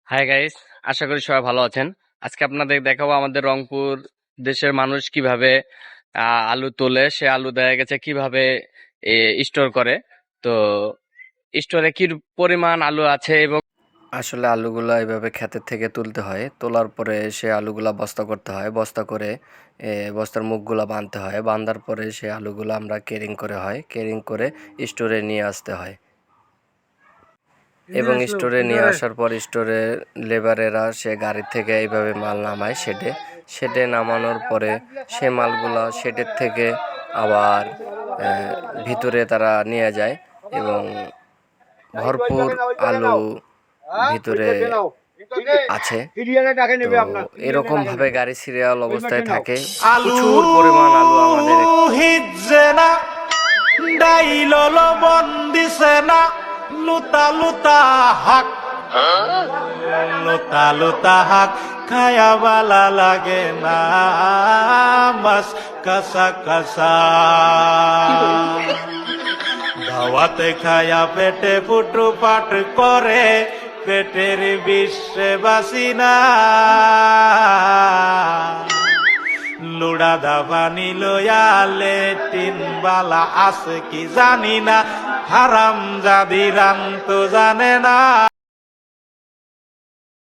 Hi guys, আশা করি সবাই ভালো আছেন। আজকে আপনাদের দেখাবো আমাদের রংপুর দেশের মানুষ কিভাবে আলু তোলে। সে আলু দেখা গেছে কিভাবে স্টোর করে। তো স্টোরে কি পরিমাণ আলু আছে এবং আসলে আলুগুলা এভাবে ক্ষেতের থেকে তুলতে হয়। তোলার পরে সে আলুগুলা বস্তা করতে হয়, বস্তা করে বস্তার মুখগুলা বাঁধতে হয়। বাঁধার পরে সে আলুগুলা আমরা কেরিং করে স্টোরে নিয়ে আসতে হয়। এবং স্টোরে নিয়ে আসার পর স্টোরে লেবারেরা সে গাড়ি থেকে এইভাবে মাল নামায় শেডে। শেডে নামানোর পরে সে মালগুলা শেডের থেকে আবার ভিতরে তারা নিয়ে যায় এবং ভরপুর আলু ভিতরে আছে। তো এরকম ভাবে গাড়ি সিরিয়াল অবস্থায় থাকে। আলু প্রচুর পরিমাণ আলু আমাদের হিজছে না, ডাইল বন্দিছে না, লুতা লুতা হাক, লুতা লুতা হাক খায়া বালা লাগে না, বাস কাসা কাসা দাওয়াতে খায়া পেটে ফুটু পাট করে, পেটের বিশ্বে বাসি না, লুড়া দাবানি লয়ালে তিন বালা আছে কি জানি না, হারাম জাদি রাম তো জানে না।